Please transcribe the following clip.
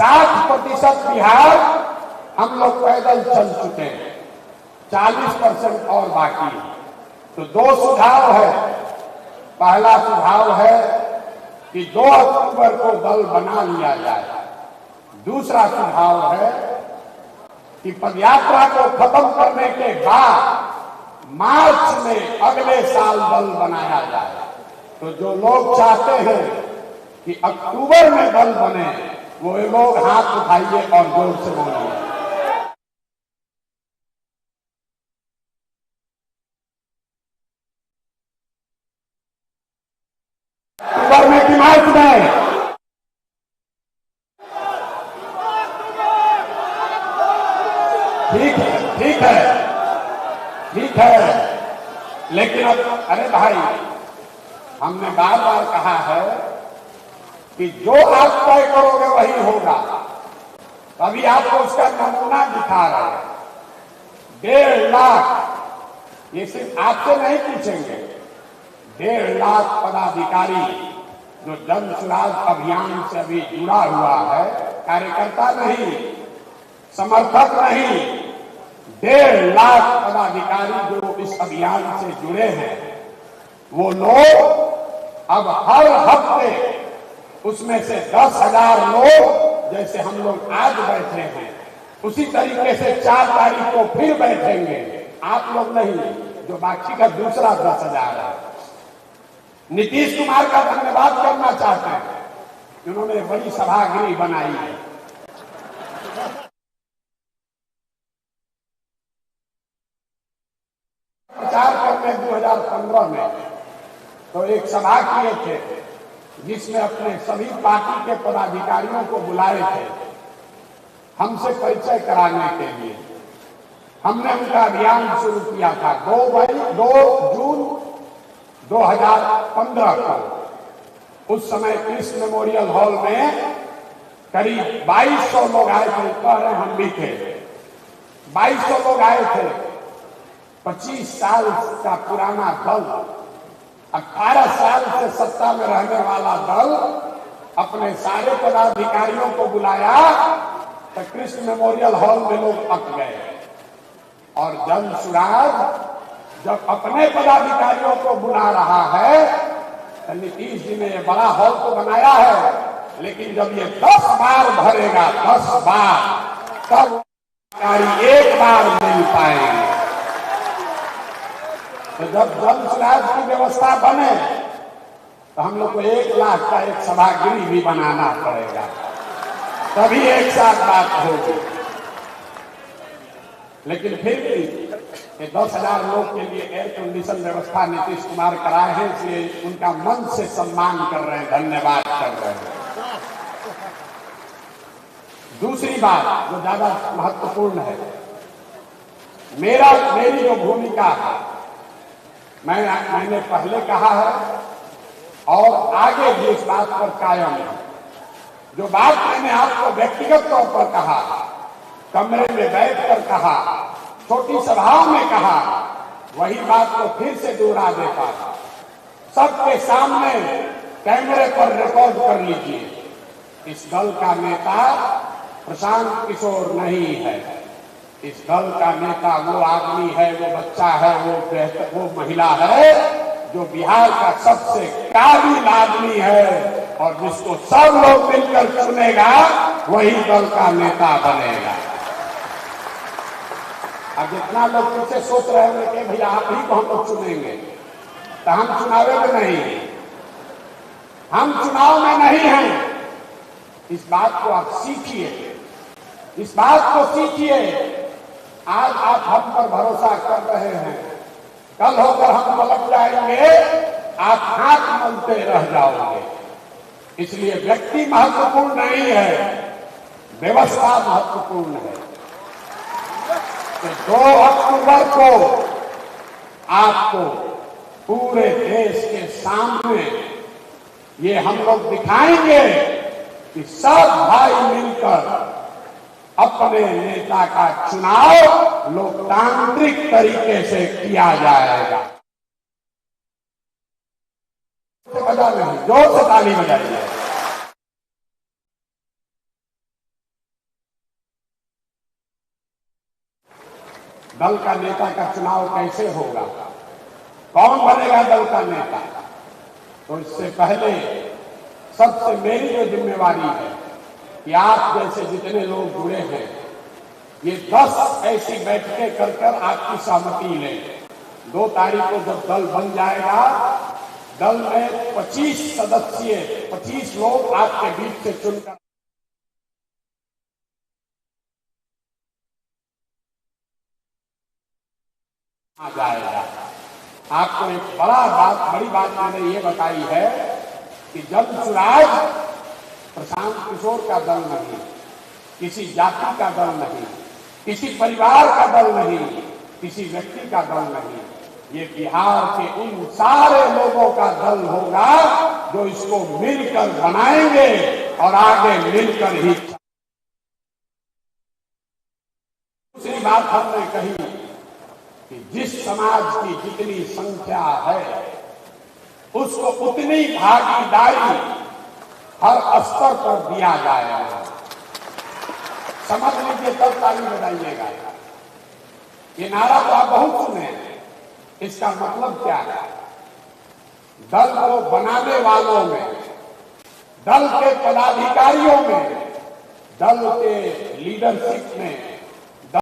60% बिहार हम लोग पैदल चल चुके हैं, 40% और बाकी है। तो 2 सुझाव है। पहला सुझाव है कि 2 अक्टूबर को दल बना लिया जाए। दूसरा सुझाव है कि पदयात्रा को खत्म करने के बाद मार्च में अगले साल दल बनाया जाए। तो जो लोग चाहते हैं कि अक्टूबर में दल बने, वो लोग हाथ उठाइए और जोर से बोलिए। अक्टूबर में कि मार्च में? ठीक है, ठीक है, ठीक है। लेकिन अब अरे भाई, हमने बार बार कहा है कि जो आप तय करोगे वही होगा। अभी आपको उसका नमूना दिखा रहे हैं। 1.5 लाख, ये सिर्फ आपसे नहीं पूछेंगे, 1.5 लाख पदाधिकारी जो जन सुराज अभियान से अभी जुड़ा हुआ है, कार्यकर्ता नहीं, समर्थक नहीं, 1.5 लाख पदाधिकारी जो इस अभियान से जुड़े हैं, वो लोग अब हर हफ्ते उसमें से 10,000 लोग, जैसे हम लोग आज बैठे हैं, उसी तरीके से 4 तारीख को फिर बैठेंगे। आप लोग नहीं, जो बाकी का दूसरा 10,000 है। नीतीश कुमार का धन्यवाद करना चाहते हैं, उन्होंने बड़ी सभागृह बनाई है। प्रचार करने 2015 में तो एक सभा किए थे, जिसमें अपने सभी पार्टी के पदाधिकारियों को बुलाए थे हमसे परिचय कराने के लिए। हमने उनका अभियान शुरू किया था 2 जून 2015 को। उस समय कृष्ण मेमोरियल हॉल में करीब 2200 लोग आए थे। कह रहे हम भी थे, 2200 लोग आए थे। 25 साल का पुराना दल, 18 साल से सत्ता में रहने वाला दल अपने सारे पदाधिकारियों को बुलाया तो कृष्ण मेमोरियल हॉल में लोग अट गए। और जन सुराज जब अपने पदाधिकारियों को बुला रहा है तो नीतीश जी ने ये बड़ा हॉल तो बनाया है, लेकिन जब ये 10 बार भरेगा, 10 बार, तब अधिकारी एक बार मिल पाएंगे। तो जब जन सुराज की व्यवस्था बने तो हम लोग को 1 लाख का एक सभागृह भी बनाना पड़ेगा, तभी एक साथ बात होगी। लेकिन फिर भी 10,000 लोग के लिए एयर कंडीशन व्यवस्था नीतीश कुमार कराए हैं, इसलिए उनका मन से सम्मान कर रहे हैं, धन्यवाद कर रहे हैं। दूसरी बात जो ज्यादा महत्वपूर्ण है, मेरी जो भूमिका है, मैंने पहले कहा है और आगे भी इस बात पर कायम है। जो बात मैंने आपको व्यक्तिगत तौर पर कहा, कमरे में बैठकर कहा, छोटी सभाओं में कहा, वही बात को फिर से दोहरा देता है। सबके सामने कैमरे पर रिकॉर्ड कर लीजिए। इस दल का नेता प्रशांत किशोर नहीं है। इस दल का नेता वो आदमी है, वो बच्चा है, वो महिला है जो बिहार का सबसे काबिल आदमी है, और जिसको सब लोग मिलकर चुनेगा वही दल का नेता बनेगा। अब जितना लोग पीछे सोच रहे होंगे कि भैया आप ही को हम लोग चुनेंगे, तो हम चुनाव में नहीं हैं, हम चुनाव में नहीं हैं। इस बात को आप सीखिए, इस बात को सीखिए। आज आप हम पर भरोसा कर रहे हैं, कल होकर हम पलट जाएंगे, आप हाथ मलते रह जाओगे। इसलिए व्यक्ति महत्वपूर्ण नहीं है, व्यवस्था महत्वपूर्ण है। तो 2 अक्टूबर को आपको पूरे देश के सामने ये हम लोग दिखाएंगे कि सब भाई मिलकर अपने नेता का चुनाव लोकतांत्रिक तरीके से किया जाएगा। बजा नहीं, जोर से ताली बजाइए। दल का नेता का चुनाव कैसे होगा, कौन बनेगा दल का नेता। तो इससे पहले सबसे मेरी जो जिम्मेवारी है कि आप जैसे जितने लोग जुड़े हैं ये 10 ऐसी बैठकें कर कर आपकी सहमति लें। 2 तारीख को जब दल बन जाएगा, दल में 25 सदस्य 25 लोग आपके बीच से चुनकर आ जाएगा। आपको एक बड़ी बात मैंने ये बताई है कि जब स्वराज प्रशांत किशोर का दल नहीं, किसी जाति का दल नहीं, किसी परिवार का दल नहीं, किसी व्यक्ति का दल नहीं, ये बिहार के उन सारे लोगों का दल होगा जो इसको मिलकर बनाएंगे और आगे मिलकर ही। दूसरी बात हमने कही कि जिस समाज की जितनी संख्या है उसको उतनी भागीदारी हर स्तर पर दिया जाएगा। समझ लीजिए, तब ताली बजाइएगा। ये नारा तो आप बहुत सुने, इसका मतलब क्या है? दल को बनाने वालों में, दल के पदाधिकारियों में, दल के लीडरशिप में